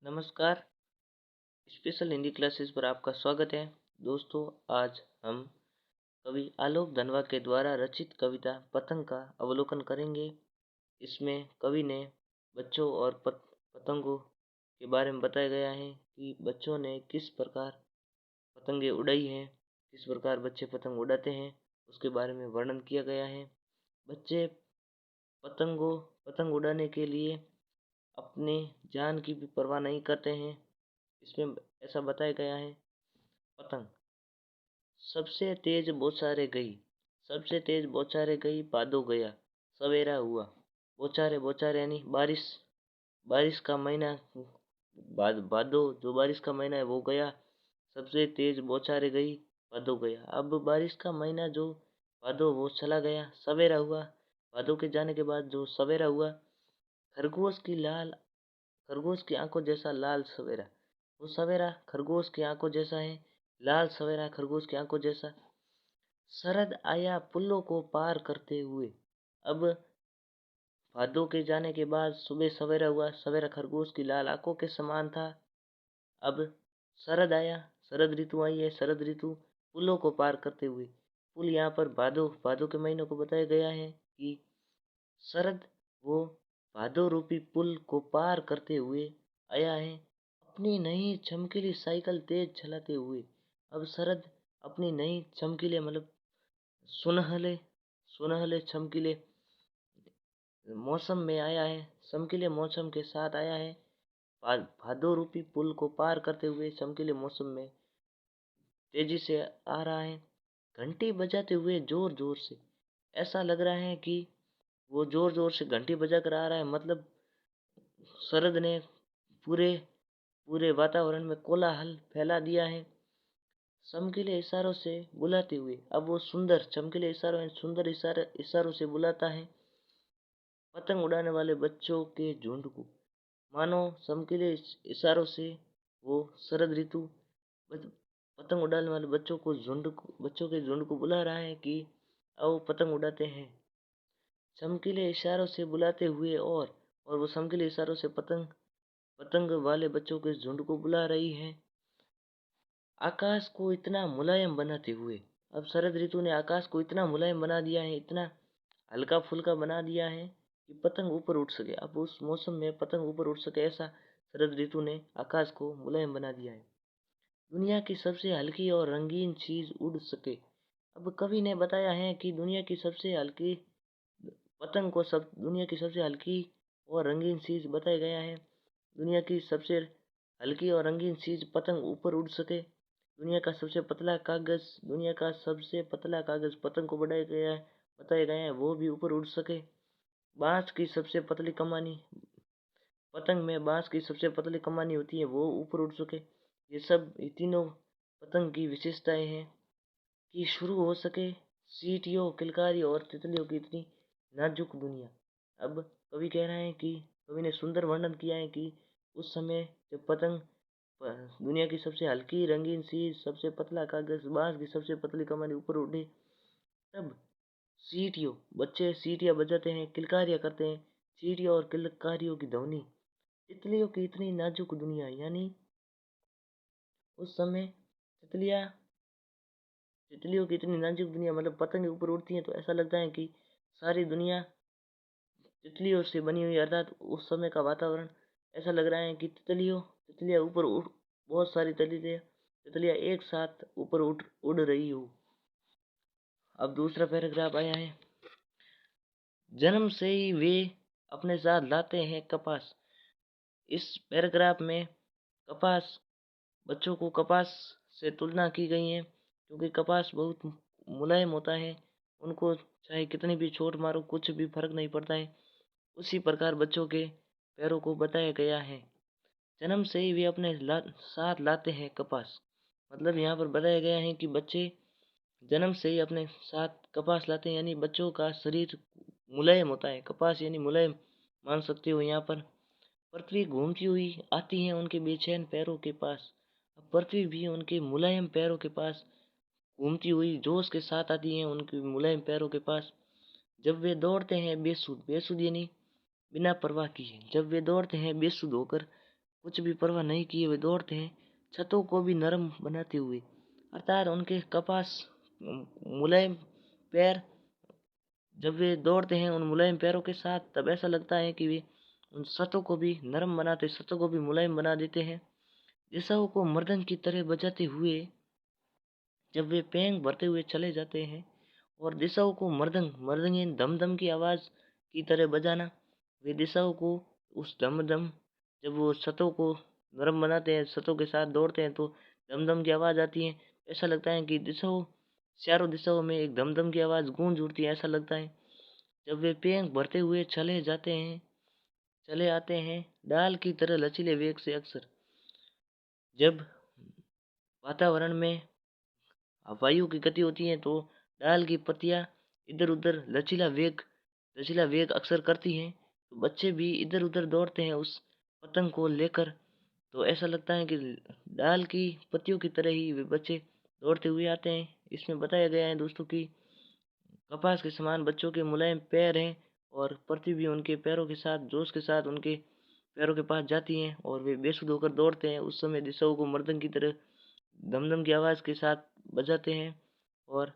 नमस्कार। Special Hindi classes पर आपका स्वागत है। दोस्तों, आज हम कवि आलोक धनवा के द्वारा रचित कविता पतंग का अवलोकन करेंगे। इसमें कवि ने बच्चों और पतंगों के बारे में बताया गया है कि बच्चों ने किस प्रकार पतंगे उड़ाई हैं, किस प्रकार बच्चे पतंग उड़ाते हैं, उसके बारे में वर्णन किया गया है। बच्चे पतंग उड़ाने के लिए अपने जान की भी परवाह नहीं करते हैं। इसमें ऐसा बताया गया है। पतंग सबसे तेज बौछारे गई, सबसे तेज बौछारे गई, भादो गया सवेरा हुआ। बौछारे बौछारे यानी बारिश, बारिश का महीना भादो, जो बारिश का महीना है वो गया। सबसे तेज बौछारे गई, भादो गया। अब बारिश का महीना जो भादो वो चला गया, सवेरा हुआ। भादो के जाने के बाद जो सवेरा हुआ, खरगोश की लाल, खरगोश की आंखों जैसा लाल सवेरा, वो सवेरा खरगोश की आंखों जैसा है, लाल सवेरा खरगोश की आंखों जैसा। शरद आया पुल्लों को पार करते हुए। अब भादों के जाने के बाद सुबह सवेरा हुआ, सवेरा खरगोश की लाल आंखों के समान था। अब शरद आया, शरद ऋतु आई है, शरद ऋतु पुल्लों को पार करते हुए। पुल यहाँ पर भादो, भादो के महीनों को बताया गया है कि शरद वो भादो रूपी पुल को पार करते हुए आया है, अपनी नई चमकीली साइकिल तेज चलाते हुए। अब शरद अपनी नई चमकीले मतलब सुनहले सुनहले चमकीले मौसम में आया है, चमकीले मौसम के साथ आया है। भादो रूपी पुल को पार करते हुए चमकीले मौसम में तेजी से आ रहा है, घंटी बजाते हुए जोर जोर से। ऐसा लग रहा है कि वो जोर जोर से घंटी बजा कर आ रहा है, मतलब शरद ने पूरे पूरे वातावरण में कोलाहल फैला दिया है। चमकीले इशारों से बुलाते हुए, अब वो सुंदर चमकीले इशारों, सुंदर इशारों से बुलाता है पतंग उड़ाने वाले बच्चों के झुंड को। मानो चमकीले इशारों से वो शरद ऋतु पतंग उड़ाने वाले बच्चों के झुंड को बुला रहा है कि आओ पतंग उड़ाते हैं। चमकीले इशारों से बुलाते हुए, और वो चमकीले इशारों से पतंग पतंग वाले बच्चों के झुंड को बुला रही है, आकाश को इतना मुलायम बनाते हुए। अब शरद ऋतु ने आकाश को इतना मुलायम बना दिया है, इतना हल्का फुल्का बना दिया है कि पतंग ऊपर उड़ सके। अब उस मौसम में पतंग ऊपर उड़ सके, ऐसा शरद ऋतु ने आकाश को मुलायम बना दिया है। दुनिया की सबसे हल्की और रंगीन चीज उड़ सके। अब कवि ने बताया है कि दुनिया की सबसे हल्की पतंग को सब दुनिया की सबसे हल्की और रंगीन चीज बताया गया है। दुनिया की सबसे हल्की और रंगीन चीज पतंग ऊपर उड़ सके। दुनिया का सबसे पतला कागज, दुनिया का सबसे पतला कागज पतंग को बताया गया है, वो भी ऊपर उड़ सके। बांस की सबसे पतली कमानी, पतंग में बांस की सबसे पतली कमानी होती है, वो ऊपर उड़ सके। ये तीनों पतंग की विशेषताएं हैं कि शुरू हो सके सीटियों, किलकारी और तितलियों की इतनी नाजुक दुनिया। अब कवि ने सुंदर वर्णन किया है कि उस समय जब पतंग दुनिया की सबसे हल्की रंगीन चीज, सबसे पतला कागज, बांस की सबसे पतली कमानी ऊपर उड़े, तब सीटियों, बच्चे सीटियां बजाते हैं, किलकारियां करते हैं। सीटियों और किलकारियों की ध्वनि, तितलियों की इतनी नाजुक दुनिया, यानी उस समय तितलियां तितलियों की इतनी नाजुक दुनिया, मतलब पतंग ऊपर उड़ती हैं तो ऐसा लगता है कि सारी दुनिया तितलियों से बनी हुई, अर्थात उस समय का वातावरण ऐसा लग रहा है कि तितलियां ऊपर उड़, बहुत सारी तितलियां तितलियां एक साथ ऊपर उड़ रही हो। अब दूसरा पैराग्राफ आया है। जन्म से ही वे अपने साथ लाते हैं कपास। इस पैराग्राफ में कपास, बच्चों को कपास से तुलना की गई है, क्योंकि कपास बहुत मुलायम होता है, उनको चाहे कितनी भी चोट मारो कुछ भी फर्क नहीं पड़ता है। उसी प्रकार बच्चों के पैरों को बताया गया है। जन्म से ही वे अपने साथ लाते हैं कपास, मतलब यहाँ पर बताया गया है कि बच्चे जन्म से ही अपने साथ कपास लाते हैं, यानी बच्चों का शरीर मुलायम होता है। कपास यानी मुलायम मान सकते हो यहाँ पर। पृथ्वी घूमती हुई आती है उनके बेचैन पैरों के पास। अब पृथ्वी भी उनके मुलायम पैरों के पास घूमती हुई जोश के साथ आती है उनके मुलायम पैरों के पास। जब वे दौड़ते हैं बेसुध, बेसुध यानी बिना परवाह किए, जब वे दौड़ते हैं बेसुध होकर, कुछ भी परवाह नहीं किए वे दौड़ते हैं, छतों को भी नरम बनाते हुए। अर्थात उनके कपास मुलायम पैर, जब वे दौड़ते हैं उन मुलायम पैरों के साथ, तब ऐसा लगता है कि वे उन छतों को भी नरम बनाते, छतों को भी मुलायम बना देते हैं। दिशाओं को मर्दंग की तरह बजाते हुए जब वे पेंग भरते हुए चले जाते हैं, और दिशाओं को मर्दंग मर्दंग यानी दम दम की आवाज़ की तरह बजाना, वे दिशाओं को उस दम दम, जब वो छतों को नरम बनाते हैं, छतों के साथ दौड़ते हैं तो दम दम की आवाज़ आती है। ऐसा लगता है कि दिशाओं, चारों दिशाओं में एक दम दम की आवाज़ गूंज उठती है। ऐसा लगता है जब वे पेंग भरते हुए चले जाते हैं, चले आते हैं डाल की तरह लचीले वेग से। अक्सर जब वातावरण में वायु की गति होती है तो डाल की पत्तियां इधर उधर लचीला वेग अक्सर करती हैं, तो बच्चे भी इधर उधर दौड़ते हैं उस पतंग को लेकर। तो ऐसा लगता है कि डाल की पत्तियों की तरह ही वे बच्चे दौड़ते हुए आते हैं। इसमें बताया गया है दोस्तों कि कपास के समान बच्चों के मुलायम पैर हैं, और पृथ्वी भी उनके पैरों के साथ जोश के साथ उनके पैरों के पास जाती हैं, और वे बेसुध होकर दौड़ते हैं। उस समय दिशाओं को मर्दन की तरह दमदम की आवाज़ के साथ बजाते हैं, और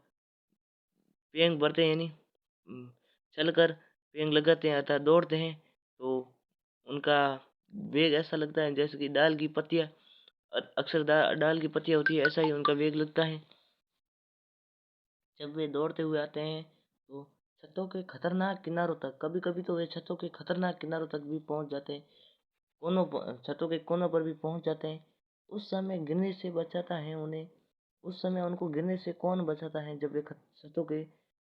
पेंग भरते हैं, यानी चलकर पेंग लगाते हैं अर्थात दौड़ते हैं। तो उनका वेग ऐसा लगता है जैसे कि डाल की पत्तियां, अक्सर डाल की पत्तियां होती है, ऐसा ही उनका वेग लगता है। जब वे दौड़ते हुए आते हैं तो छतों के खतरनाक किनारों तक, कभी कभी तो वे छतों के खतरनाक किनारों तक भी पहुंच जाते हैं, छतों के कोनों पर भी पहुंच जाते हैं। उस समय गिरने से बचाता है उन्हें, उस समय उनको गिरने से कौन बचाता है जब वे छतों के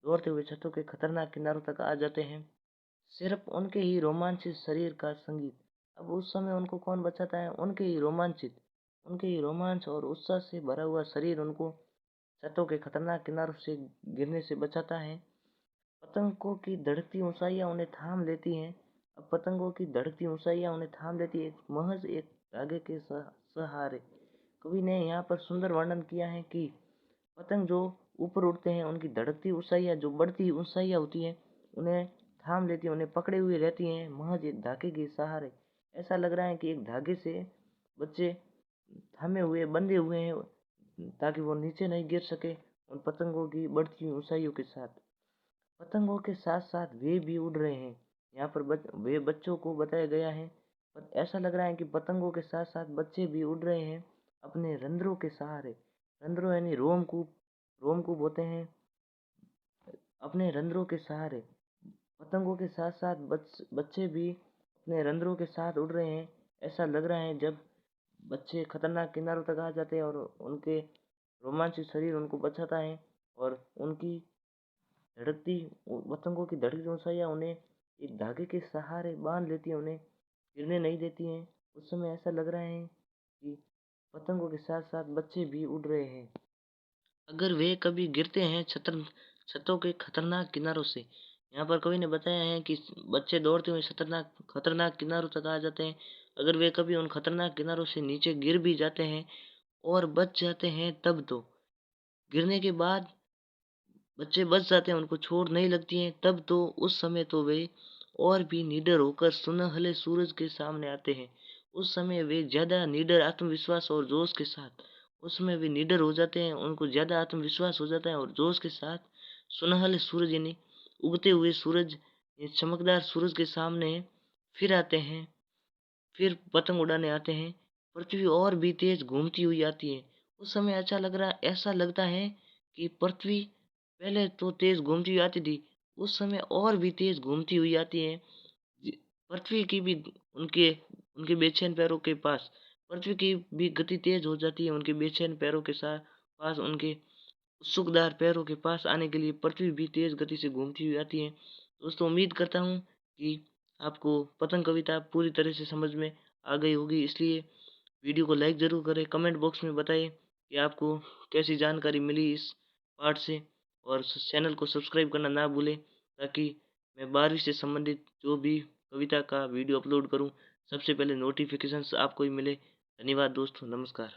दौड़ते हुए छतों के खतरनाक किनारों तक आ जाते हैं। सिर्फ उनके ही रोमांचित शरीर का संगीत। अब उस समय उनको कौन बचाता है? उनके ही रोमांच और उत्साह से भरा हुआ शरीर उनको छतों के खतरनाक किनारों से गिरने से बचाता है। पतंगों की धड़कती ऊंचाइयां उन्हें थाम लेती हैं। अब पतंगों की धड़कती ऊंचाइयां उन्हें थाम लेती है महज एक धागे के सहारे। कवि ने यहाँ पर सुंदर वर्णन किया है कि पतंग जो ऊपर उड़ते हैं, उनकी धड़कती ऊंचाइयां, जो बढ़ती ऊंचाइयां होती हैं, उन्हें थाम लेती हैं, उन्हें पकड़े हुए रहती हैं महज एक धागे के सहारे। ऐसा लग रहा है कि एक धागे से बच्चे थामे हुए, बंधे हुए हैं, ताकि वो नीचे नहीं गिर सके उन पतंगों की बढ़ती ऊंचाइयों के साथ। पतंगों के साथ साथ वे भी उड़ रहे हैं। यहाँ पर वे बच्चों को बताया गया है, पर ऐसा लग रहा है कि पतंगों के साथ साथ बच्चे भी उड़ रहे हैं अपने रंध्रों के सहारे। रंध्रों यानी रोमकूप होते हैं, अपने रंध्रों के सहारे। पतंगों के साथ साथ बच्चे भी अपने रंध्रों के साथ उड़ रहे हैं। ऐसा लग रहा है जब बच्चे खतरनाक किनारों तक आ जाते हैं और उनके रोमांचित शरीर उनको बचाता है, और उनकी धड़कती पतंगों की धड़कती ऊंचाइयां उन्हें एक धागे के सहारे बांध लेती है, उन्हें गिरने नहीं देती हैं। उस समय ऐसा लग रहा है कि पतंगों के साथ साथ बच्चे भी उड़ रहे हैं। अगर वे कभी गिरते हैं छतों के खतरनाक किनारों से, यहाँ पर कवि ने बताया है कि बच्चे दौड़ते हुए खतरनाक किनारों तक आ जाते हैं। अगर वे कभी उन खतरनाक किनारों से नीचे गिर भी जाते हैं और बच जाते हैं, तब तो गिरने के बाद बच्चे बच जाते हैं, उनको चोट नहीं लगती है, तब तो उस समय तो वे और भी निडर होकर सुनहले सूरज के सामने आते हैं। उस समय वे ज्यादा निडर, आत्मविश्वास और जोश के साथ, उसमें वे निडर हो जाते हैं, उनको ज्यादा आत्मविश्वास हो जाता है और जोश के साथ सुनहले सूरज यानी उगते हुए सूरज, चमकदार सूरज के सामने फिर आते हैं, फिर पतंग उड़ाने आते हैं। पृथ्वी और भी तेज घूमती हुई आती है। उस समय ऐसा लगता है कि पृथ्वी पहले तो तेज घूमती हुई आती थी, उस समय और भी तेज घूमती हुई आती है। पृथ्वी की भी उनके उनके बेचैन पैरों के पास, पृथ्वी की भी गति तेज हो जाती है उनके बेचैन पैरों के साथ पास, उनके उत्सुकदार पैरों के पास आने के लिए पृथ्वी भी तेज गति से घूमती हुई आती है। दोस्तों, उम्मीद करता हूँ कि आपको पतंग कविता पूरी तरह से समझ में आ गई होगी, इसलिए वीडियो को लाइक ज़रूर करें, कमेंट बॉक्स में बताएं कि आपको कैसी जानकारी मिली इस पार्ट से, और चैनल को सब्सक्राइब करना ना भूलें, ताकि मैं 12वीं से संबंधित जो भी कविता का वीडियो अपलोड करूं, सबसे पहले नोटिफिकेशंस आपको ही मिले। धन्यवाद दोस्तों, नमस्कार।